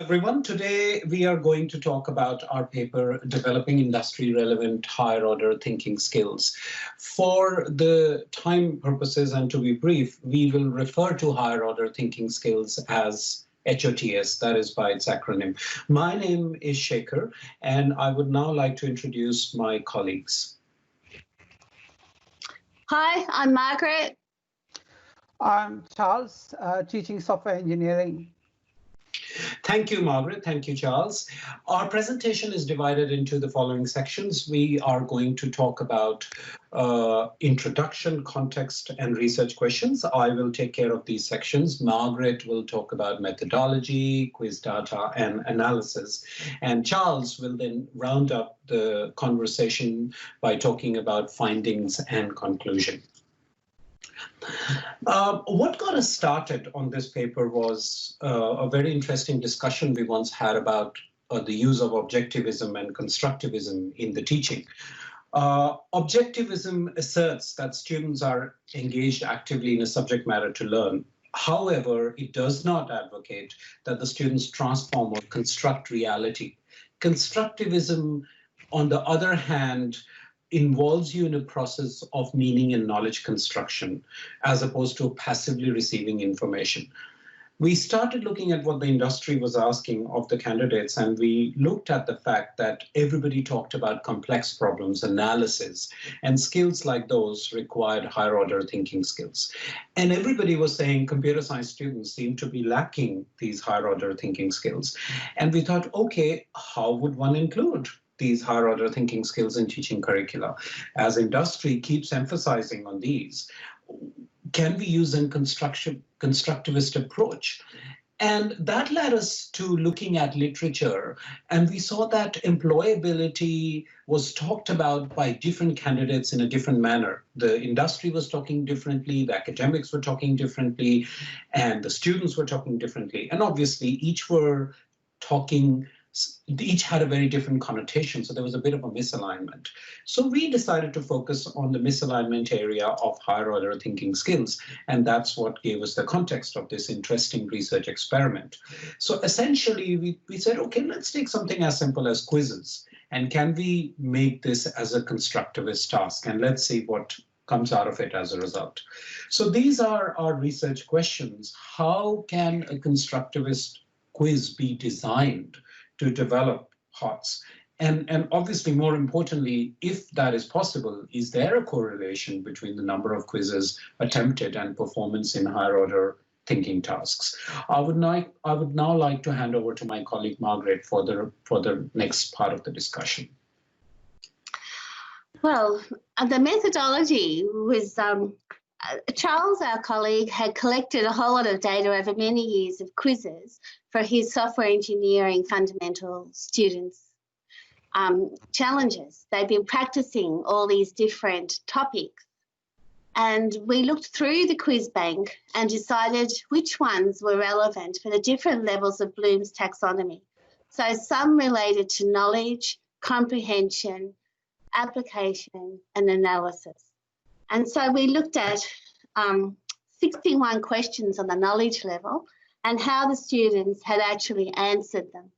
Everyone. Today we are going to talk about our paper, Developing Industry Relevant Higher Order Thinking Skills. For the time purposes and to be brief, we will refer to higher order thinking skills as HOTS, that is by its acronym. My name is Shekhar, and I would now like to introduce my colleagues. Hi, I'm Margaret. I'm Charles, teaching software engineering. Thank you, Margaret. Thank you, Charles. Our presentation is divided into the following sections. We are going to talk about introduction, context, and research questions. I will take care of these sections. Margaret will talk about methodology, quiz data, and analysis. And Charles will then round up the conversation by talking about findings and conclusion. What got us started on this paper was a very interesting discussion we once had about the use of objectivism and constructivism in the teaching. Objectivism asserts that students are engaged actively in a subject matter to learn. However, it does not advocate that the students transform or construct reality. Constructivism, on the other hand, involves you in a process of meaning and knowledge construction, as opposed to passively receiving information. We started looking at what the industry was asking of the candidates, and we looked at the fact that everybody talked about complex problems, analysis, and skills like those required higher order thinking skills. And everybody was saying computer science students seem to be lacking these higher order thinking skills. And we thought, okay, how would one include these higher order thinking skills in teaching curricula? As industry keeps emphasizing on these, can we use a constructivist approach? And that led us to looking at literature, and we saw that employability was talked about by different candidates in a different manner. The industry was talking differently, the academics were talking differently, and the students were talking differently. And obviously each had a very different connotation, so there was a bit of a misalignment. So we decided to focus on the misalignment area of higher order thinking skills, and that's what gave us the context of this interesting research experiment. So essentially, we said, okay, let's take something as simple as quizzes, and can we make this as a constructivist task? And let's see what comes out of it as a result. So these are our research questions. How can a constructivist quiz be designed to develop HOTS? And obviously, more importantly, if that is possible, is there a correlation between the number of quizzes attempted and performance in higher order thinking tasks? I would now like to hand over to my colleague Margaret for the next part of the discussion. Well, the methodology was Charles, our colleague, had collected a whole lot of data over many years of quizzes for his software engineering fundamental students' challenges. They've been practicing all these different topics. And we looked through the quiz bank and decided which ones were relevant for the different levels of Bloom's taxonomy. So some related to knowledge, comprehension, application, and analysis. And so we looked at 61 questions on the knowledge level and how the students had actually answered them.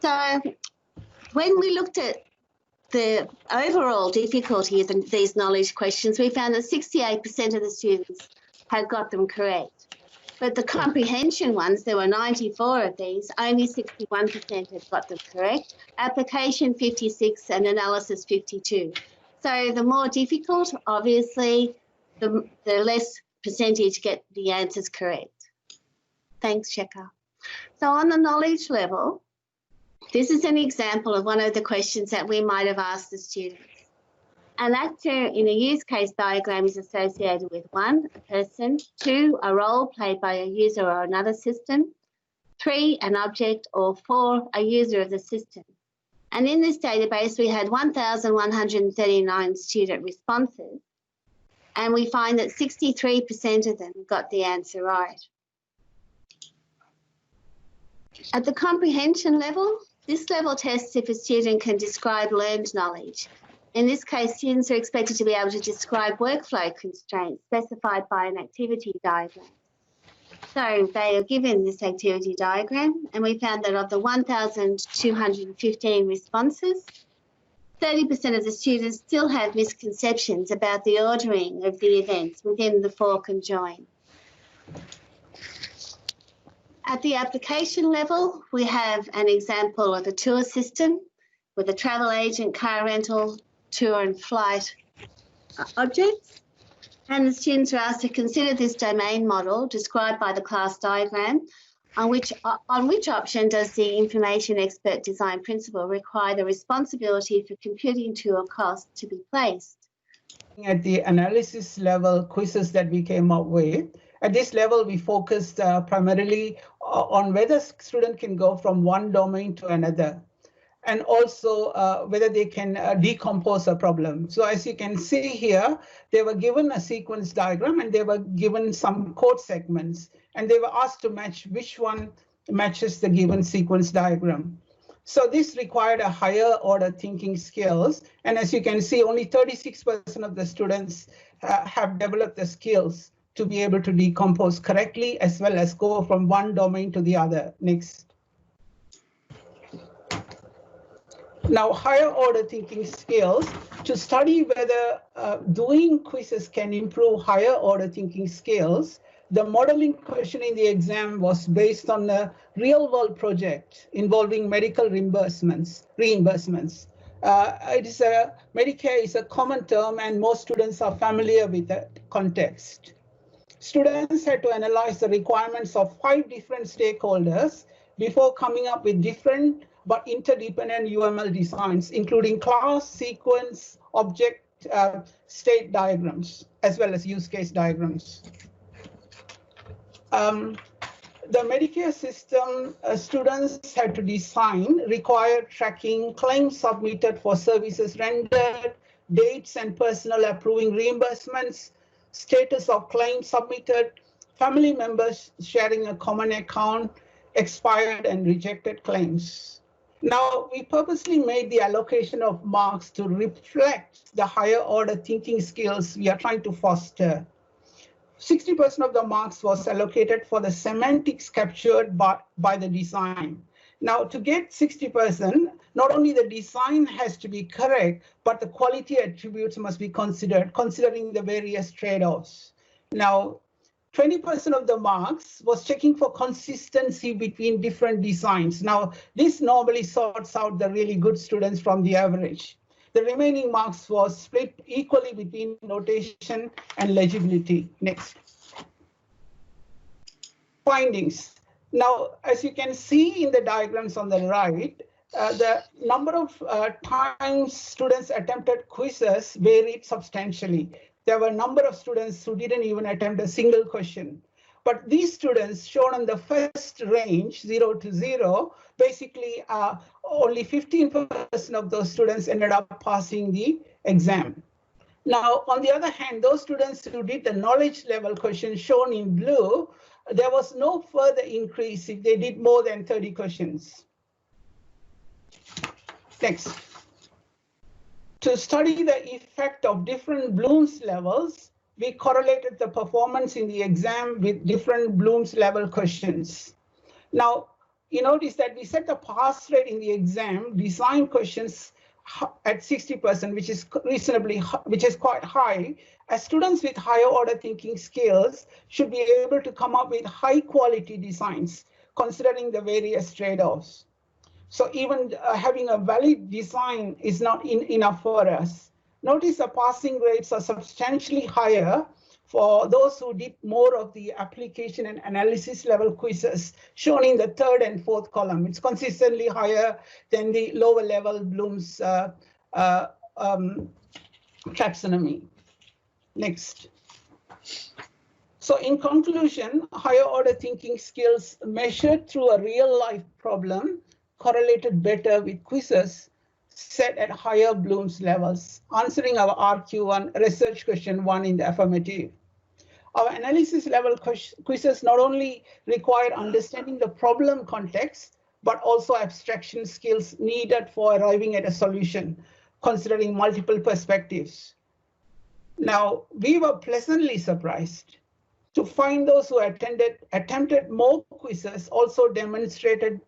So when we looked at the overall difficulty of these knowledge questions, we found that 68% of the students had got them correct. But the comprehension ones, there were 94 of these, only 61% had got them correct. Application 56 and analysis 52. So the more difficult, obviously, the less percentage get the answers correct. Thanks, Shekhar. So on the knowledge level, this is an example of one of the questions that we might have asked the students. An actor in a use case diagram is associated with 1, a person, 2, a role played by a user or another system, 3, an object, or 4, a user of the system. And in this database, we had 1,139 student responses, and we find that 63% of them got the answer right. At the comprehension level, this level tests if a student can describe learned knowledge. In this case, students are expected to be able to describe workflow constraints specified by an activity diagram. So they are given this activity diagram, and we found that of the 1,215 responses, 30% of the students still have misconceptions about the ordering of the events within the fork and join. At the application level, we have an example of a tour system with a travel agent, car rental, tour and flight objects. And the students are asked to consider this domain model described by the class diagram, on which option does the information expert design principle require the responsibility for computing tour costs to be placed. At the analysis level quizzes that we came up with, at this level, we focused primarily on whether student can go from one domain to another, and also whether they can decompose a problem. So as you can see here, they were given a sequence diagram and they were given some code segments, and they were asked to match which one matches the given sequence diagram. So this required a higher order thinking skills. And as you can see, only 36% of the students have developed the skills to be able to decompose correctly, as well as go from one domain to the other. Next. Now, higher order thinking skills, to study whether doing quizzes can improve higher order thinking skills, the modeling question in the exam was based on a real world project involving medical reimbursements. Medicare is a common term and most students are familiar with that context. Students had to analyze the requirements of 5 different stakeholders before coming up with different but interdependent UML designs, including class, sequence, object, state diagrams, as well as use case diagrams. The Medicare system students had to design required tracking, claims submitted for services rendered, dates and personnel approving reimbursements, status of claims submitted, family members sharing a common account, expired and rejected claims. Now, we purposely made the allocation of marks to reflect the higher order thinking skills we are trying to foster. 60% of the marks was allocated for the semantics captured by the design. Now, to get 60%, not only the design has to be correct, but the quality attributes must be considered, considering the various trade-offs. Now, 20% of the marks was checking for consistency between different designs. Now, this normally sorts out the really good students from the average. The remaining marks was split equally between notation and legibility. Next. Findings. Now, as you can see in the diagrams on the right, the number of times students attempted quizzes varied substantially. There were a number of students who didn't even attempt a single question. But these students shown on the first range, 0 to 0, basically only 15% of those students ended up passing the exam. Now, on the other hand, those students who did the knowledge level question shown in blue, there was no further increase if they did more than 30 questions. Next. To study the effect of different Bloom's levels, we correlated the performance in the exam with different Bloom's level questions. Now, you notice that we set the pass rate in the exam design questions at 60%, which is quite high, as students with higher order thinking skills should be able to come up with high quality designs, considering the various trade-offs. So even having a valid design is not enough for us. Notice the passing rates are substantially higher for those who did more of the application and analysis level quizzes, shown in the 3rd and 4th column. It's consistently higher than the lower level Bloom's taxonomy. Next. So in conclusion, higher order thinking skills measured through a real life problem correlated better with quizzes set at higher Bloom's levels, answering our RQ1 research question 1 in the affirmative. Our analysis level quizzes not only required understanding the problem context, but also abstraction skills needed for arriving at a solution, considering multiple perspectives. Now, we were pleasantly surprised to find those who attempted more quizzes also demonstrated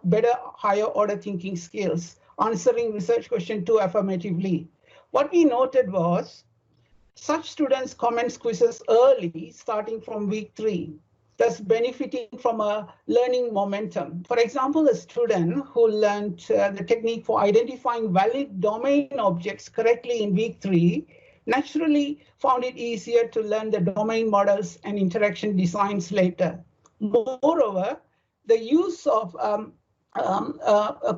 better higher order thinking skills, answering research question 2 affirmatively. What we noted was such students commence quizzes early, starting from week 3, thus benefiting from a learning momentum. For example, a student who learned the technique for identifying valid domain objects correctly in week 3 naturally found it easier to learn the domain models and interaction designs later. Moreover, the use of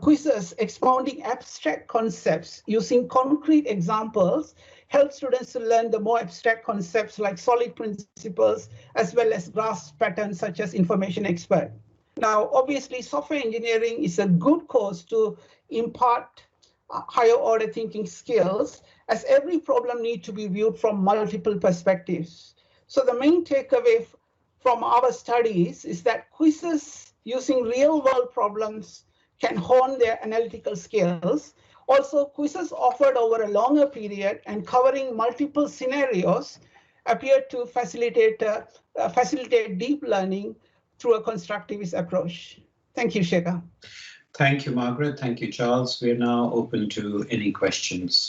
quizzes expounding abstract concepts using concrete examples help students to learn the more abstract concepts like solid principles, as well as grasp patterns such as information expert. Now, obviously, software engineering is a good course to impart higher order thinking skills, as every problem needs to be viewed from multiple perspectives. So the main takeaway from our studies is that quizzes using real world problems can hone their analytical skills. Also, quizzes offered over a longer period and covering multiple scenarios appear to facilitate deep learning through a constructivist approach. Thank you, Shekhar. Thank you, Margaret. Thank you, Charles. We are now open to any questions.